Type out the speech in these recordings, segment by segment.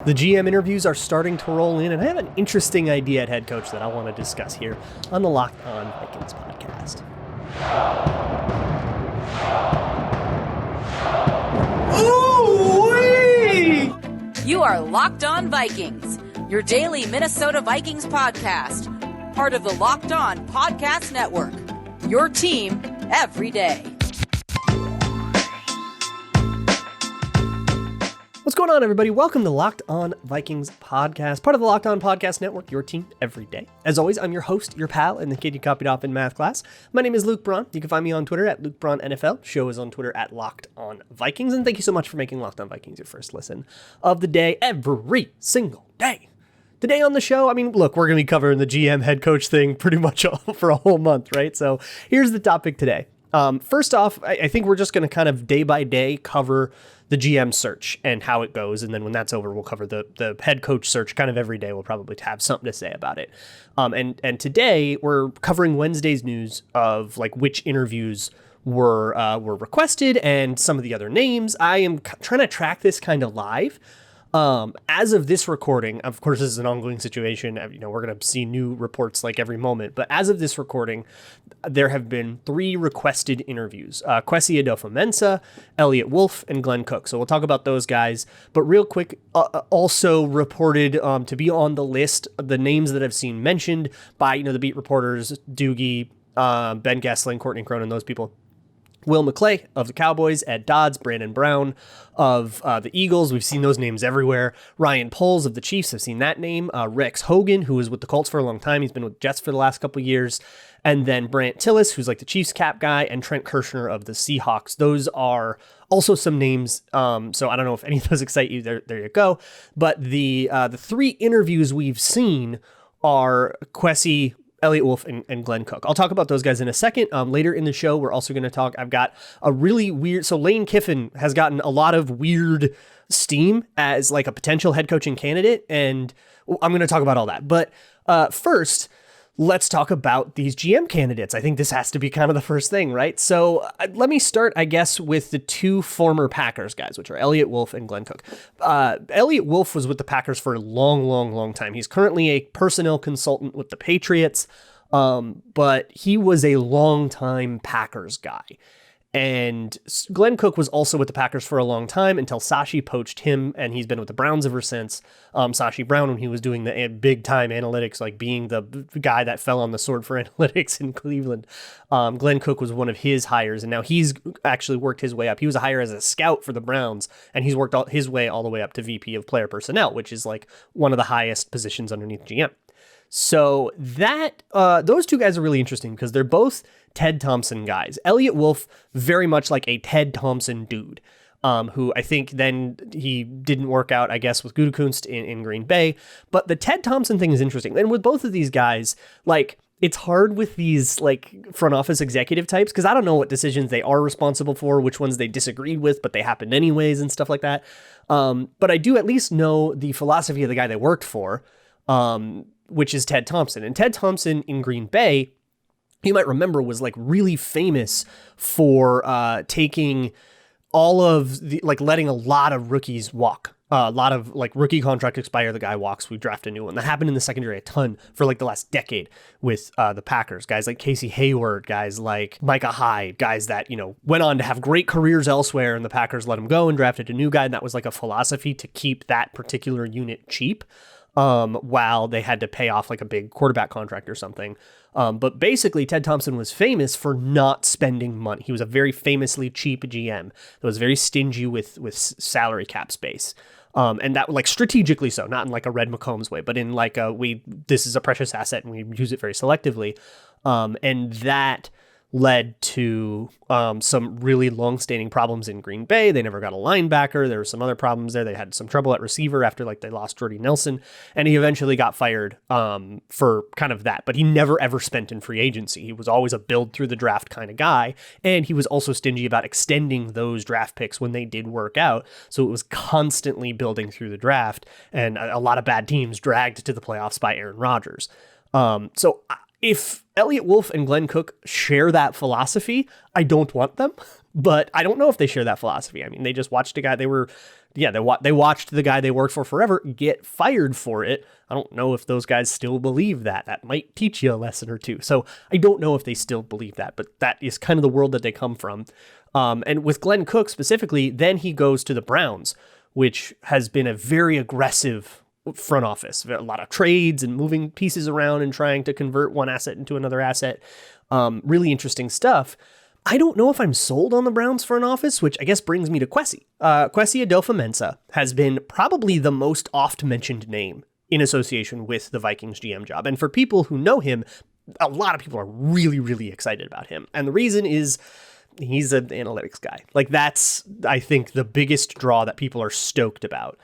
The GM interviews are starting to roll in, and I have an interesting idea at head coach that I want to discuss here on the Locked On Vikings podcast. Ooh-wee! You are Locked On Vikings, your daily Minnesota Vikings podcast, part of the Locked On Podcast Network, your team every day. What's going on, everybody? Welcome to Locked On Vikings podcast, part of the Locked On Podcast Network, your team every day. As always, I'm your host, your pal, and the kid you copied off in math class. My name is Luke Braun. You can find me on Twitter at Luke Braun NFL. Show is on Twitter at Locked On Vikings. And thank you so much for making Locked On Vikings your first listen of the day every single day. Today on the show, look, we're going to be covering the GM head coach thing pretty much for a whole month, right? So here's the topic today. First off, I think we're just going to kind of day by day cover the GM search and how it goes. And then when that's over, we'll cover the head coach search kind of every day. We'll probably have something to say about it. And today we're covering Wednesday's news of like which interviews were requested and some of the other names. I am trying to track this kind of live. As of this recording, of course, this is an ongoing situation. We're going to see new reports like every moment. But as of this recording, there have been 3 requested interviews. Kwesi Adofo-Mensah, Eliot Wolf, and Glen Cook. So we'll talk about those guys. But real quick, also reported to be on the list, the names that I've seen mentioned by the beat reporters, Doogie, Ben Gessling, Courtney Cronin, those people. Will McClay of the Cowboys, Ed Dodds, Brandon Brown of the Eagles. We've seen those names everywhere. Ryan Poles of the Chiefs. I've seen that name. Rex Hogan, who was with the Colts for a long time. He's been with Jets for the last couple of years. And then Brant Tillis, who's like the Chiefs cap guy, and Trent Kirshner of the Seahawks. Those are also some names. So I don't know if any of those excite you. There you go. But the 3 interviews we've seen are Kwesi, Eliot Wolf, and Glen Cook. I'll talk about those guys in a second. Later in the show, we're also going to talk. I've got a really weird. So Lane Kiffin has gotten a lot of weird steam as like a potential head coaching candidate, and I'm going to talk about all that. But first, let's talk about these GM candidates. I think this has to be kind of the first thing, right? So let me start, I guess, with the 2 former Packers guys, which are Eliot Wolf and Glen Cook. Eliot Wolf was with the Packers for a long time. He's currently a personnel consultant with the Patriots, but he was a longtime Packers guy. And Glen Cook was also with the Packers for a long time until Sashi poached him, and he's been with the Browns ever since. Sashi Brown, when he was doing the big time analytics, like being the guy that fell on the sword for analytics in Cleveland. Glen Cook was one of his hires, and now he's actually worked his way up. He was a hire as a scout for the Browns, and he's worked his way all the way up to VP of player personnel, which is like one of the highest positions underneath GM. So that those 2 guys are really interesting because they're both Ted Thompson guys. Eliot Wolf, very much like a Ted Thompson dude, who I think then he didn't work out, I guess, with Gutekunst in Green Bay. But the Ted Thompson thing is interesting. And with both of these guys, like, it's hard with these like front office executive types because I don't know what decisions they are responsible for, which ones they disagreed with, but they happened anyways and stuff like that. But I do at least know the philosophy of the guy they worked for, which is Ted Thompson. And Ted Thompson in Green Bay, you might remember, was like really famous for taking all of the, like letting a lot of rookies walk. A lot of like rookie contract expire, the guy walks, we draft a new one. That happened in the secondary a ton for like the last decade with the Packers. Guys like Casey Hayward, guys like Micah Hyde, guys that, went on to have great careers elsewhere, and the Packers let him go and drafted a new guy. And that was like a philosophy to keep that particular unit cheap. While they had to pay off like a big quarterback contract or something. But basically, Ted Thompson was famous for not spending money. He was a very famously cheap GM that was very stingy with salary cap space. And that like strategically so, not in like a Red McCombs way, but in like this is a precious asset and we use it very selectively. And that led to some really long-standing problems in Green Bay. They never got a linebacker. There were some other problems there. They had some trouble at receiver after like they lost Jordy Nelson, and he eventually got fired for kind of that. But he never ever spent in free agency. He was always a build through the draft kind of guy, and he was also stingy about extending those draft picks when they did work out. So it was constantly building through the draft, and a lot of bad teams dragged to the playoffs by Aaron Rodgers. So if Eliot Wolf and Glen Cook share that philosophy, I don't want them, but I don't know if they share that philosophy. I mean, they just watched a guy, yeah, they watched the guy they worked for forever get fired for it. I don't know if those guys still believe that. That might teach you a lesson or two. So I don't know if they still believe that, but that is kind of the world that they come from. And with Glenn Cook specifically, then he goes to the Browns, which has been a very aggressive front office. A lot of trades and moving pieces around and trying to convert one asset into another asset. Really interesting stuff. I don't know if I'm sold on the Browns front office, which I guess brings me to Kwesi. Kwesi Adofo-Mensah has been probably the most oft-mentioned name in association with the Vikings GM job. And for people who know him, a lot of people are really, really excited about him. And the reason is he's an analytics guy. Like, that's, I think, the biggest draw that people are stoked about.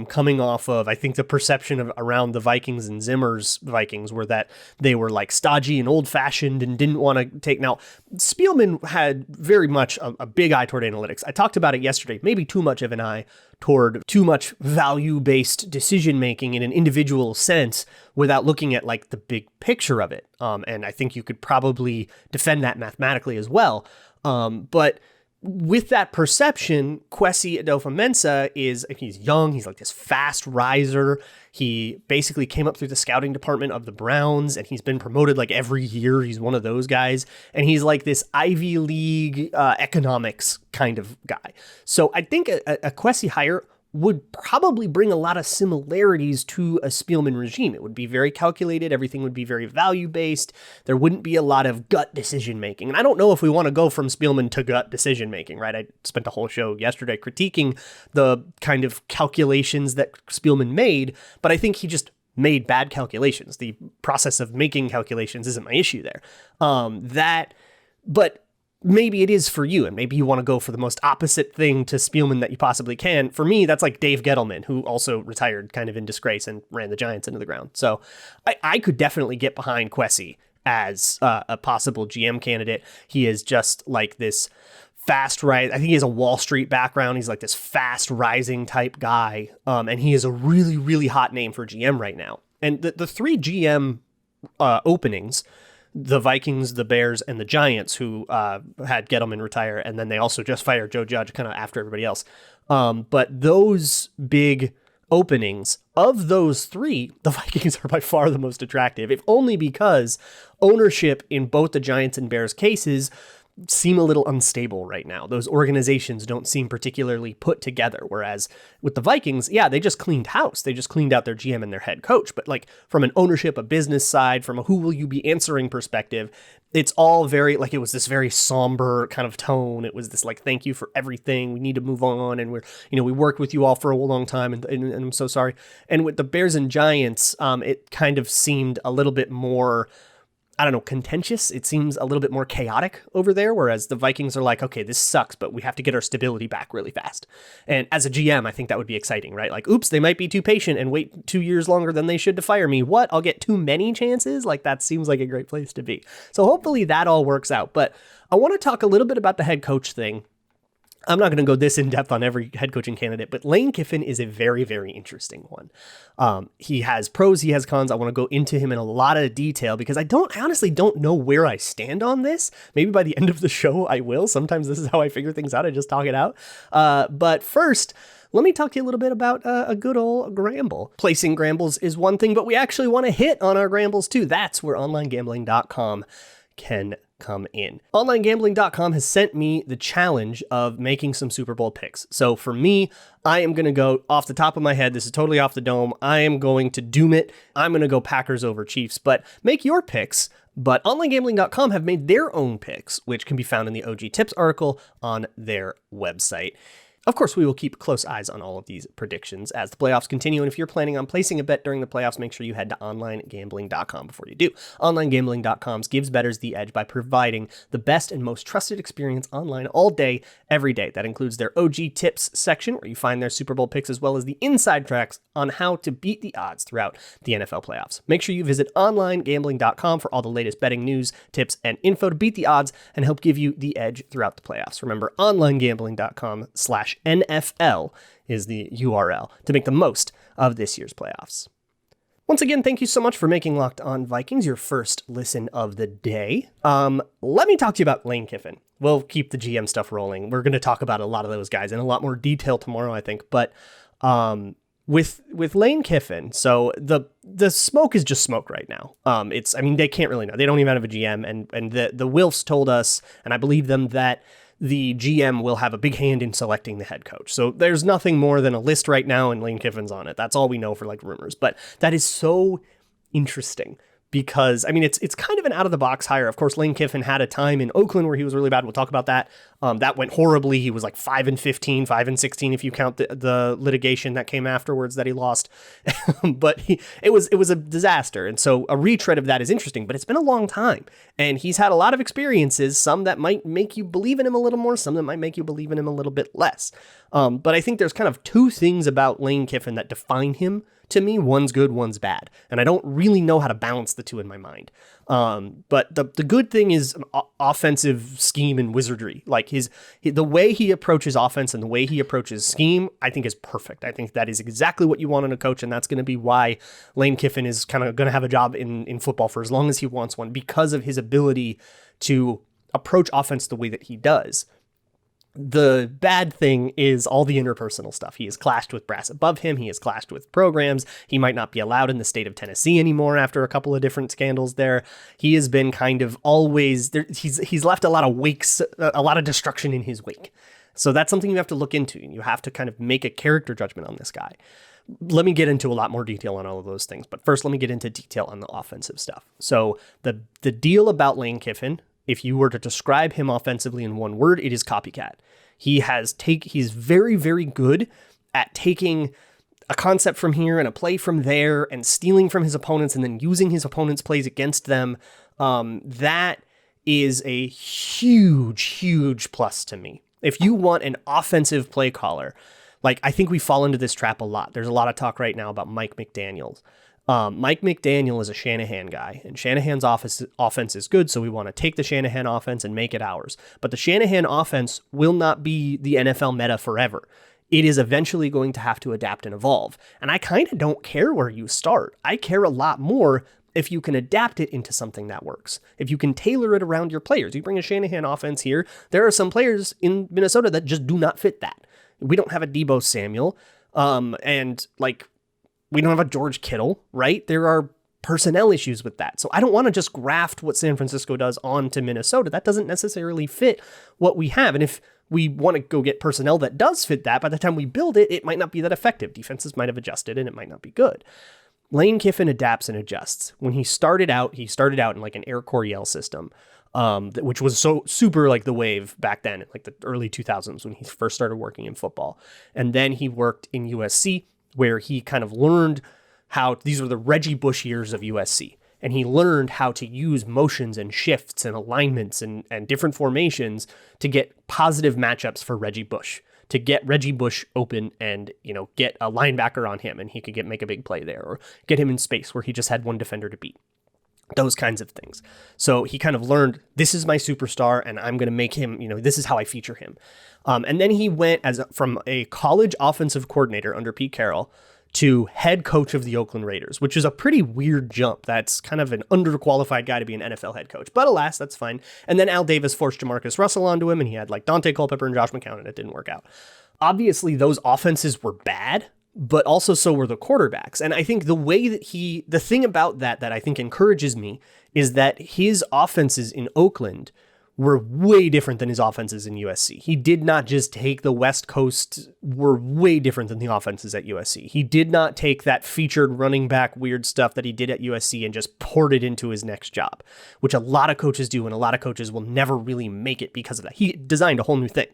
Coming off of, I think the perception of around the Vikings and Zimmer's Vikings were that they were like stodgy and old fashioned and didn't want to take. Now, Spielman had very much a big eye toward analytics. I talked about it yesterday, maybe too much of an eye toward too much value-based decision making in an individual sense without looking at like the big picture of it. And I think you could probably defend that mathematically as well. But with that perception, Kwesi Adofo-Mensah he's young. He's like this fast riser. He basically came up through the scouting department of the Browns, and he's been promoted like every year. He's one of those guys. And he's like this Ivy League economics kind of guy. So I think a Kwesi hire would probably bring a lot of similarities to a Spielman regime. It would be very calculated. Everything would be very value-based. There wouldn't be a lot of gut decision-making. And I don't know if we want to go from Spielman to gut decision-making, right? I spent a whole show yesterday critiquing the kind of calculations that Spielman made, but I think he just made bad calculations. The process of making calculations isn't my issue there. But maybe it is for you, and maybe you want to go for the most opposite thing to Spielman that you possibly can. For me, that's like Dave Gettleman, who also retired kind of in disgrace and ran the Giants into the ground. So I could definitely get behind Kwesi as a possible GM candidate. He is just like this fast rise. I think he has a Wall Street background. He's like this fast rising type guy. And he is a really, really hot name for GM right now. And the three GM openings, the Vikings, the Bears, and the Giants, who had Gettleman retire, and then they also just fired Joe Judge kind of after everybody else. But those big openings, of those three, the Vikings are by far the most attractive, if only because ownership in both the Giants and Bears cases seem a little unstable right now. Those organizations don't seem particularly put together. Whereas with the Vikings, yeah, they just cleaned house. They just cleaned out their GM and their head coach. But like from an ownership, a business side, from a who will you be answering perspective, it's all very like, it was this very somber kind of tone. It was this like, thank you for everything. We need to move on. And we worked with you all for a long time. And I'm so sorry. And with the Bears and Giants, it kind of seemed a little bit more, I don't know, contentious. It seems a little bit more chaotic over there, whereas the Vikings are like, okay, this sucks, but we have to get our stability back really fast. And as a GM, I think that would be exciting, right? Like, oops, they might be too patient and wait 2 years longer than they should to fire me. What? I'll get too many chances? Like, that seems like a great place to be. So hopefully that all works out. But I want to talk a little bit about the head coach thing. I'm not going to go this in depth on every head coaching candidate, but Lane Kiffin is a very, very interesting one. He has pros, he has cons. I want to go into him in a lot of detail because I honestly don't know where I stand on this. Maybe by the end of the show, I will. Sometimes this is how I figure things out. I just talk it out. But first, let me talk to you a little bit about a good old Gramble. Placing Grambles is one thing, but we actually want to hit on our Grambles too. That's where OnlineGambling.com can come in. OnlineGambling.com has sent me the challenge of making some Super Bowl picks. So for me, I am going to go off the top of my head. This is totally off the dome. I am going to doom it. I'm going to go Packers over Chiefs, but make your picks. But OnlineGambling.com have made their own picks, which can be found in the OG Tips article on their website. Of course, we will keep close eyes on all of these predictions as the playoffs continue, and if you're planning on placing a bet during the playoffs, make sure you head to OnlineGambling.com before you do. OnlineGambling.com gives bettors the edge by providing the best and most trusted experience online all day, every day. That includes their OG Tips section, where you find their Super Bowl picks, as well as the inside tracks on how to beat the odds throughout the NFL playoffs. Make sure you visit OnlineGambling.com for all the latest betting news, tips, and info to beat the odds and help give you the edge throughout the playoffs. Remember, OnlineGambling.com/NFL is the URL to make the most of this year's playoffs. Once again, thank you so much for making Locked On Vikings your first listen of the day. Let me talk to you about Lane Kiffin. We'll keep the GM stuff rolling. We're going to talk about a lot of those guys in a lot more detail tomorrow, I think. But with Lane Kiffin, so the smoke is just smoke right now. They can't really know. They don't even have a GM, and the Wilfs told us, and I believe them, that the GM will have a big hand in selecting the head coach. So there's nothing more than a list right now and Lane Kiffin's on it. That's all we know for like rumors. But that is so interesting because, it's kind of an out-of-the-box hire. Of course, Lane Kiffin had a time in Oakland where he was really bad. We'll talk about that. That went horribly. He was like 5-15, 5-16 if you count the litigation that came afterwards that he lost. But it was a disaster. And so a retread of that is interesting, but it's been a long time. And he's had a lot of experiences, some that might make you believe in him a little more, some that might make you believe in him a little bit less. But I think there's kind of two things about Lane Kiffin that define him. To me, one's good, one's bad. And I don't really know how to balance the two in my mind. But the good thing is offensive scheme and wizardry. Like the way he approaches offense and the way he approaches scheme, I think is perfect. I think that is exactly what you want in a coach. And that's going to be why Lane Kiffin is kind of going to have a job in football for as long as he wants one, because of his ability to approach offense the way that he does. The bad thing is all the interpersonal stuff. He has clashed with brass above him. He has clashed with programs. He might not be allowed in the state of Tennessee anymore after a couple of different scandals there. He has been kind of always there. He's left a lot of destruction in his wake. So that's something you have to look into, and you have to kind of make a character judgment on this guy. Let me get into a lot more detail on all of those things. But first, let me get into detail on the offensive stuff. So the deal about Lane Kiffin, if you were to describe him offensively in one word, it is copycat. He's very, very good at taking a concept from here and a play from there and stealing from his opponents and then using his opponents' plays against them. That is a huge, huge plus to me. If you want an offensive play caller, like I think we fall into this trap a lot. There's a lot of talk right now about Mike McDaniels. Mike McDaniel is a Shanahan guy, and Shanahan's offense is good, so we want to take the Shanahan offense and make it ours. But the Shanahan offense will not be the NFL meta forever. It is eventually going to have to adapt and evolve. And I kind of don't care where you start. I care a lot more if you can adapt it into something that works. If you can tailor it around your players. You bring a Shanahan offense here, there are some players in Minnesota that just do not fit that. We don't have a Deebo Samuel, we don't have a George Kittle, right? There are personnel issues with that. So I don't want to just graft what San Francisco does onto Minnesota. That doesn't necessarily fit what we have. And if we want to go get personnel that does fit that, by the time we build it, it might not be that effective. Defenses might have adjusted and it might not be good. Lane Kiffin adapts and adjusts. When he started out in like an Air Coryell system, which was so super like the wave back then, like the early 2000s when he first started working in football. And then he worked in USC, where he kind of learned how, these were the Reggie Bush years of USC, and he learned how to use motions and shifts and alignments and different formations to get positive matchups for Reggie Bush, to get Reggie Bush open and, get a linebacker on him and he could make a big play there, or get him in space where he just had one defender to beat. Those kinds of things. So he kind of learned, this is my superstar and I'm going to make him, this is how I feature him. And then he went from a college offensive coordinator under Pete Carroll to head coach of the Oakland Raiders, which is a pretty weird jump. That's kind of an underqualified guy to be an NFL head coach. But alas, that's fine. And then Al Davis forced Jamarcus Russell onto him, and he had like Dante Culpepper and Josh McCown, and it didn't work out. Obviously, those offenses were bad, but also so were the quarterbacks. And I think the thing about that I think encourages me is that his offenses in Oakland were way different than his offenses in USC. He did not just take the West Coast, were way different than the offenses at USC. He did not take that featured running back weird stuff that he did at USC and just poured it into his next job, which a lot of coaches do, and a lot of coaches will never really make it because of that. He designed a whole new thing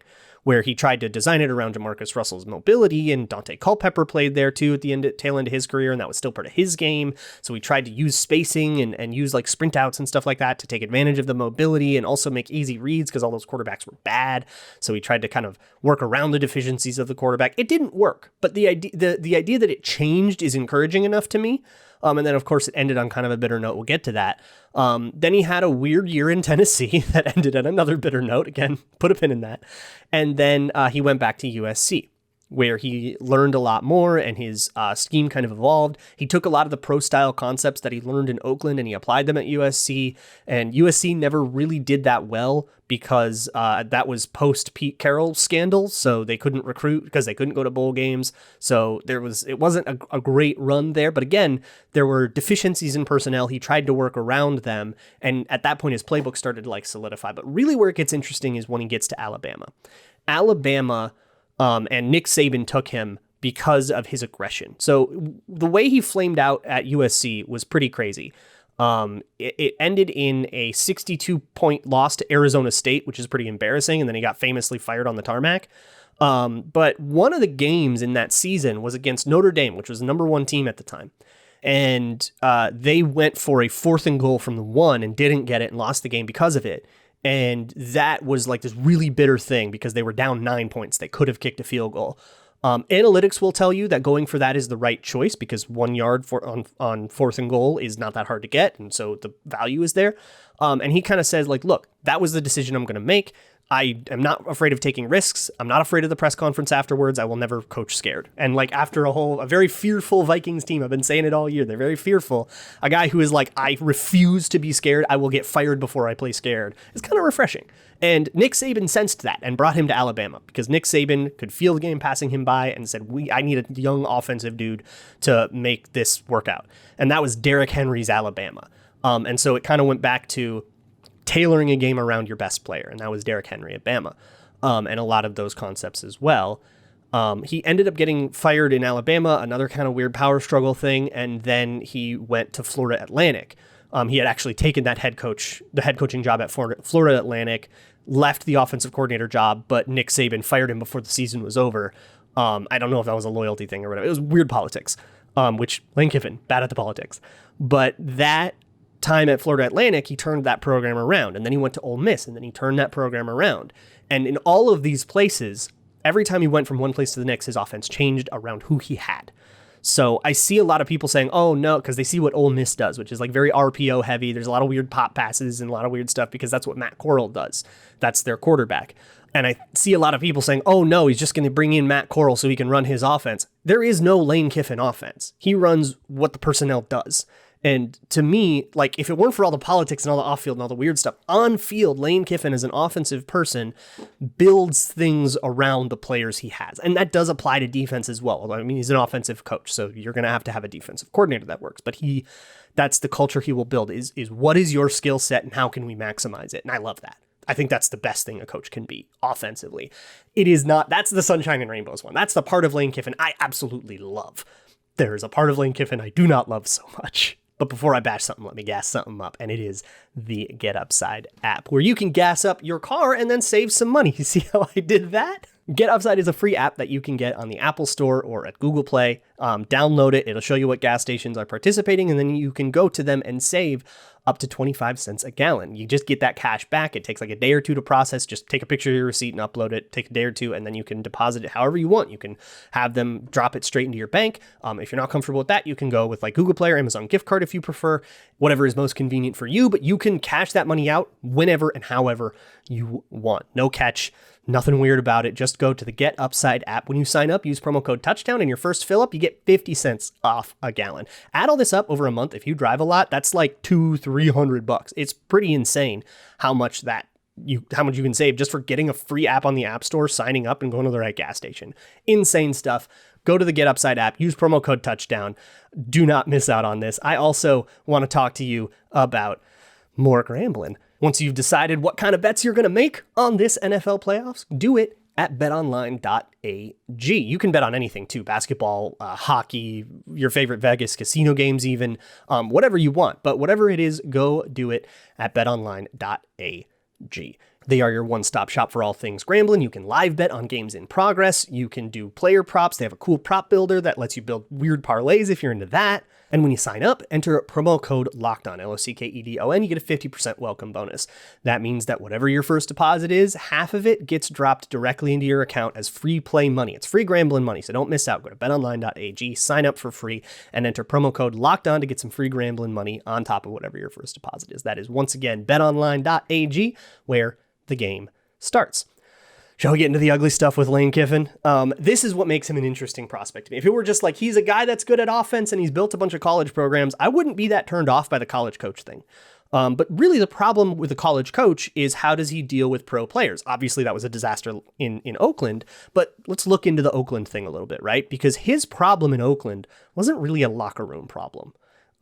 where he tried to design it around Jamarcus Russell's mobility, and Dante Culpepper played there too at the tail end of his career, and that was still part of his game. So he tried to use spacing and use like sprint outs and stuff like that to take advantage of the mobility and also make easy reads because all those quarterbacks were bad. So he tried to kind of work around the deficiencies of the quarterback. It didn't work, but the idea that it changed is encouraging enough to me. And then, of course, it ended on kind of a bitter note. We'll get to that. Then he had a weird year in Tennessee that ended on another bitter note. Again, put a pin in that. And then he went back to USC. where he learned a lot more and his scheme kind of evolved. He took a lot of the pro-style concepts that he learned in Oakland and he applied them at USC. And USC never really did that well because that was post-Pete Carroll scandal. So they couldn't recruit because they couldn't go to bowl games. So it wasn't a great run there. But again, there were deficiencies in personnel. He tried to work around them. And at that point, his playbook started to solidify. But really where it gets interesting is when he gets to Alabama. And Nick Saban took him because of his aggression. So the way he flamed out at USC was pretty crazy. It ended in a 62-point loss to Arizona State, which is pretty embarrassing. And then he got famously fired on the tarmac. But one of the games in that season was against Notre Dame, which was the number 1 team at the time. And they went for a 4th and goal from the 1 and didn't get it and lost the game because of it. And that was this really bitter thing because they were down 9 points. They could have kicked a field goal. Analytics will tell you that going for that is the right choice because 1 yard on 4th and goal is not that hard to get. And so the value is there. And he kind of says, look, that was the decision I'm going to make. I am not afraid of taking risks. I'm not afraid of the press conference afterwards. I will never coach scared. And after a very fearful Vikings team, I've been saying it all year, they're very fearful. A guy who is I refuse to be scared. I will get fired before I play scared. It's kind of refreshing. And Nick Saban sensed that and brought him to Alabama because Nick Saban could feel the game passing him by and said, I need a young offensive dude to make this work out. And that was Derrick Henry's Alabama. And so it kind of went back to tailoring a game around your best player, and that was Derrick Henry at Bama, and a lot of those concepts as well. He ended up getting fired in Alabama, another kind of weird power struggle thing, and then he went to Florida Atlantic. He had actually taken the head coaching job at Florida Atlantic, left the offensive coordinator job, but Nick Saban fired him before the season was over. I don't know if that was a loyalty thing or whatever. It was weird politics, which Lane Kiffin, bad at the politics. But that time at Florida Atlantic, he turned that program around, and then he went to Ole Miss, and then he turned that program around. And in all of these places, every time he went from one place to the next, his offense changed around who he had. So I see a lot of people saying, oh no, because they see what Ole Miss does, which is very RPO heavy. There's a lot of weird pop passes and a lot of weird stuff because that's what Matt Corral does. That's their quarterback. And I see a lot of people saying, oh no, he's just going to bring in Matt Corral so he can run his offense. There is no Lane Kiffin offense. He runs what the personnel does. And to me, if it weren't for all the politics and all the off-field and all the weird stuff, on-field, Lane Kiffin as an offensive person builds things around the players he has. And that does apply to defense as well. I mean, he's an offensive coach, so you're going to have a defensive coordinator that works. But that's the culture he will build is what is your skill set and how can we maximize it? And I love that. I think that's the best thing a coach can be offensively. It is not, that's the sunshine and rainbows one. That's the part of Lane Kiffin I absolutely love. There is a part of Lane Kiffin I do not love so much. But before I bash something, let me gas something up. And it is the Get Upside app, where you can gas up your car and then save some money. You see how I did that? Get Upside is a free app that you can get on the Apple Store or at Google Play. Download it. It'll show you what gas stations are participating, and then you can go to them and save up to 25 cents a gallon. You just get that cash back. It takes a day or two to process. Just take a picture of your receipt and upload it. Take a day or two, and then you can deposit it however you want. You can have them drop it straight into your bank. If you're not comfortable with that, you can go with Google Play or Amazon gift card if you prefer, whatever is most convenient for you. But you can cash that money out whenever and however you want. No catch. Nothing weird about it. Just go to the Get Upside app. When you sign up, use promo code Touchdown, and your first fill up, you get 50 cents off a gallon. Add all this up over a month. If you drive a lot, that's $200-$300. It's pretty insane how much you can save just for getting a free app on the App Store, signing up, and going to the right gas station. Insane stuff. Go to the Get Upside app. Use promo code Touchdown. Do not miss out on this. I also want to talk to you about more gambling. Once you've decided what kind of bets you're going to make on this NFL playoffs, do it at betonline.ag. You can bet on anything too, basketball, hockey, your favorite Vegas casino games even, whatever you want. But whatever it is, go do it at betonline.ag. They are your one-stop shop for all things Grambling. You can live bet on games in progress. You can do player props. They have a cool prop builder that lets you build weird parlays if you're into that. And when you sign up, enter promo code LOCKEDON, LOCKEDON, you get a 50% welcome bonus. That means that whatever your first deposit is, half of it gets dropped directly into your account as free play money. It's free Grambling money, so don't miss out. Go to betonline.ag, sign up for free, and enter promo code LOCKEDON to get some free Grambling money on top of whatever your first deposit is. That is, once again, betonline.ag, where the game starts. Shall we get into the ugly stuff with Lane Kiffin? This is what makes him an interesting prospect to me. If it were just like, he's a guy that's good at offense and he's built a bunch of college programs, I wouldn't be that turned off by the college coach thing. But really the problem with a college coach is, how does he deal with pro players? Obviously that was a disaster in Oakland, but let's look into the Oakland thing a little bit, right? Because his problem in Oakland wasn't really a locker room problem.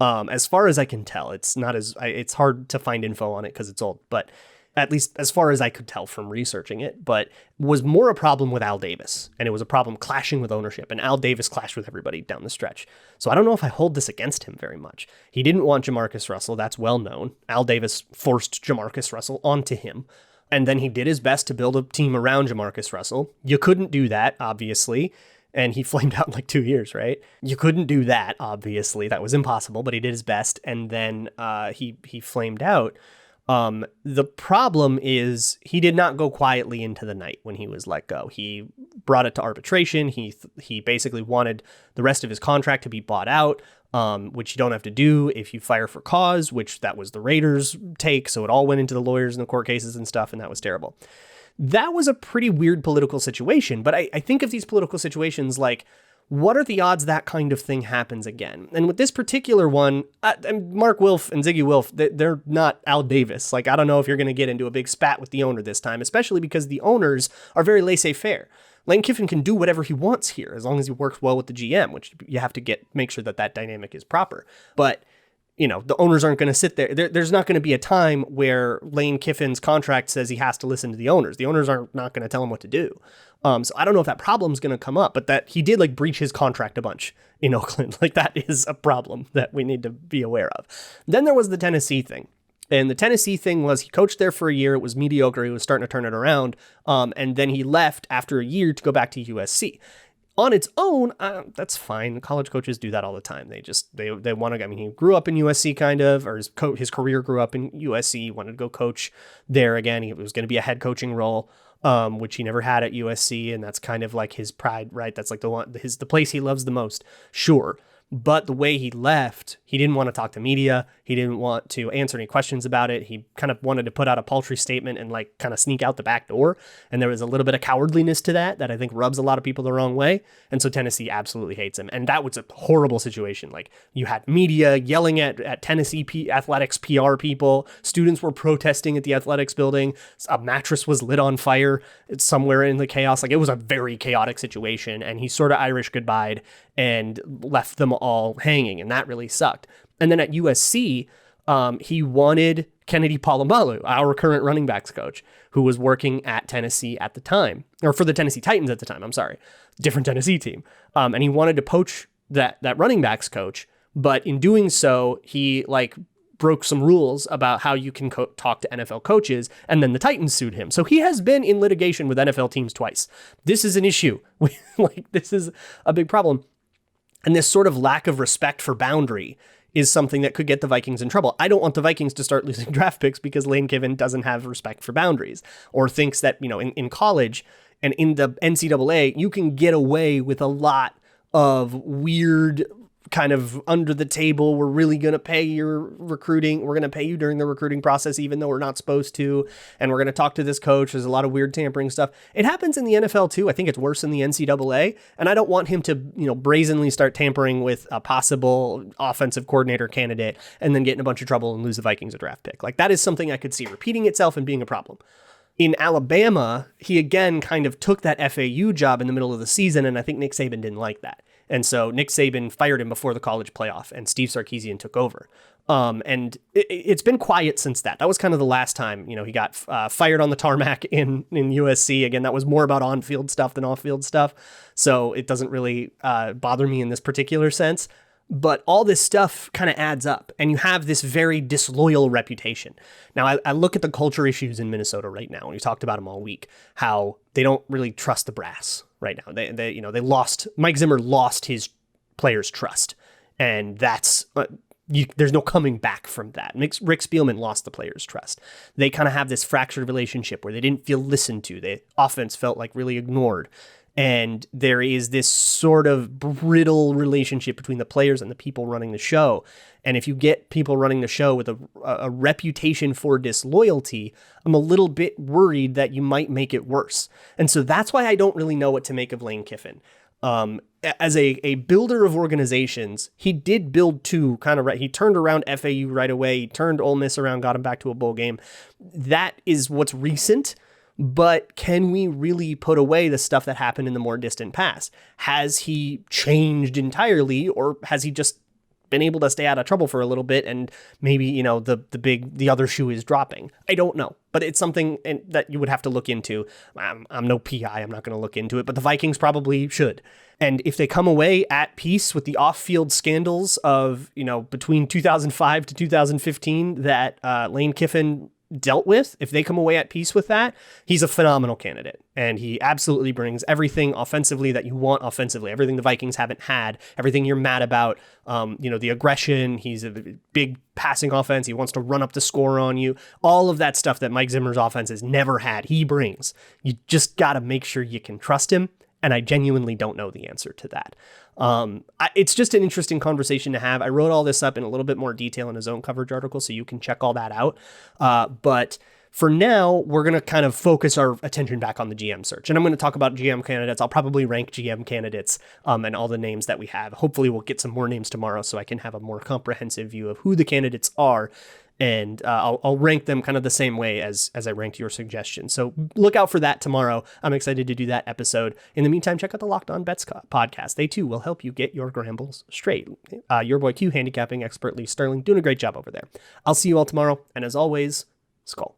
As far as I can tell, it's hard to find info on it because it's old, but at least as far as I could tell from researching it, but was more a problem with Al Davis, and it was a problem clashing with ownership, and Al Davis clashed with everybody down the stretch. So I don't know if I hold this against him very much. He didn't want Jamarcus Russell. That's well known. Al Davis forced Jamarcus Russell onto him, and then he did his best to build a team around Jamarcus Russell. You couldn't do that, obviously, and he flamed out in like 2 years, right? You couldn't do that, obviously. That was impossible, but he did his best, and then he flamed out. The problem is he did not go quietly into the night when he was let go. He brought it to arbitration. He basically wanted the rest of his contract to be bought out, which you don't have to do if you fire for cause, which that was the Raiders' take. So it all went into the lawyers and the court cases and stuff, and that was terrible. That was a pretty weird political situation, but I think of these political situations like, what are the odds that kind of thing happens again? And with this particular one, Mark Wilf and Ziggy Wilf, they're not Al Davis. Like, I don't know if you're going to get into a big spat with the owner this time, especially because the owners are very laissez-faire. Lane Kiffin can do whatever he wants here, as long as he works well with the GM, which you have to make sure that dynamic is proper. But the owners aren't going to sit there. There's not going to be a time where Lane Kiffin's contract says he has to listen to the owners. The owners are not going to tell him what to do. So I don't know if that problem's going to come up, but that he did like breach his contract a bunch in Oakland. Like, that is a problem that we need to be aware of. Then there was the Tennessee thing. And the Tennessee thing was, he coached there for a year. It was mediocre. He was starting to turn it around. And then he left after a year to go back to USC. On its own, that's fine. College coaches do that all the time. They want to, I mean, he grew up in USC kind of, or his career grew up in USC. He wanted to go coach there again. It was going to be a head coaching role, which he never had at USC. And that's kind of like his pride, right? That's like the place he loves the most. Sure. But the way he left, he didn't want to talk to media. He didn't want to answer any questions about it. He kind of wanted to put out a paltry statement and like kind of sneak out the back door. And there was a little bit of cowardliness to that I think rubs a lot of people the wrong way. And so Tennessee absolutely hates him. And that was a horrible situation. Like, you had media yelling at Tennessee athletics PR people. Students were protesting at the athletics building. A mattress was lit on fire somewhere in the chaos. Like, it was a very chaotic situation. And he sort of Irish goodbyed and left them all hanging, and that really sucked. And then at USC, he wanted Kennedy Palomalu, our current running backs coach, who was working at Tennessee at the time, or for the Tennessee Titans at the time, I'm sorry, different Tennessee team. And he wanted to poach that running backs coach, but in doing so, he broke some rules about how you can talk to NFL coaches, and then the Titans sued him. So he has been in litigation with NFL teams twice. This is an issue. This is a big problem. And this sort of lack of respect for boundary is something that could get the Vikings in trouble. I don't want the Vikings to start losing draft picks because Lane Kiffin doesn't have respect for boundaries, or thinks that, in college and in the NCAA, you can get away with a lot of weird kind of under the table, we're really going to pay your recruiting. We're going to pay you during the recruiting process, even though we're not supposed to. And we're going to talk to this coach. There's a lot of weird tampering stuff. It happens in the NFL too. I think it's worse in the NCAA. And I don't want him to, brazenly start tampering with a possible offensive coordinator candidate and then get in a bunch of trouble and lose the Vikings a draft pick. Like, that is something I could see repeating itself and being a problem. In Alabama, he again kind of took that FAU job in the middle of the season, and I think Nick Saban didn't like that. And so Nick Saban fired him before the college playoff, and Steve Sarkisian took over. And it's been quiet since that. That was kind of the last time, he got fired on the tarmac in USC. Again, that was more about on-field stuff than off-field stuff. So it doesn't really bother me in this particular sense. But all this stuff kind of adds up, and you have this very disloyal reputation. Now, I look at the culture issues in Minnesota right now, and we talked about them all week, how they don't really trust the brass right now. They lost, Mike Zimmer lost his players' trust, and that's, there's no coming back from that. Rick Spielman lost the players' trust. They kind of have this fractured relationship where they didn't feel listened to. The offense felt like really ignored. And there is this sort of brittle relationship between the players and the people running the show. And if you get people running the show with a reputation for disloyalty, I'm a little bit worried that you might make it worse. And so that's why I don't really know what to make of Lane Kiffin. As a builder of organizations, he did build two kind of right. He turned around FAU right away. He turned Ole Miss around, got him back to a bowl game. That is what's recent. But can we really put away the stuff that happened in the more distant past? Has he changed entirely, or has he just been able to stay out of trouble for a little bit and maybe, you know, the other shoe is dropping? I don't know, but it's something that you would have to look into. I'm no PI. I'm not going to look into it, but the Vikings probably should. And if they come away at peace with the off-field scandals of, you know, between 2005 to 2015 that Lane Kiffin dealt with, if they come away at peace with that, he's a phenomenal candidate. And he absolutely brings everything offensively that you want offensively, everything the Vikings haven't had, everything you're mad about, the aggression. He's a big passing offense. He wants to run up the score on you. All of that stuff that Mike Zimmer's offense has never had, he brings. You just got to make sure you can trust him. And I genuinely don't know the answer to that. It's just an interesting conversation to have. I wrote all this up in a little bit more detail in a Zone coverage article, so you can check all that out. But for now, we're going to kind of focus our attention back on the GM search. And I'm going to talk about GM candidates. I'll probably rank GM candidates and all the names that we have. Hopefully we'll get some more names tomorrow so I can have a more comprehensive view of who the candidates are. And I'll rank them kind of the same way as I ranked your suggestion. So look out for that tomorrow. I'm excited to do that episode. In the meantime, check out the Locked On Bets podcast. They too will help you get your gambles straight. Your boy Q handicapping expert Lee Sterling doing a great job over there. I'll see you all tomorrow. And as always, Skull.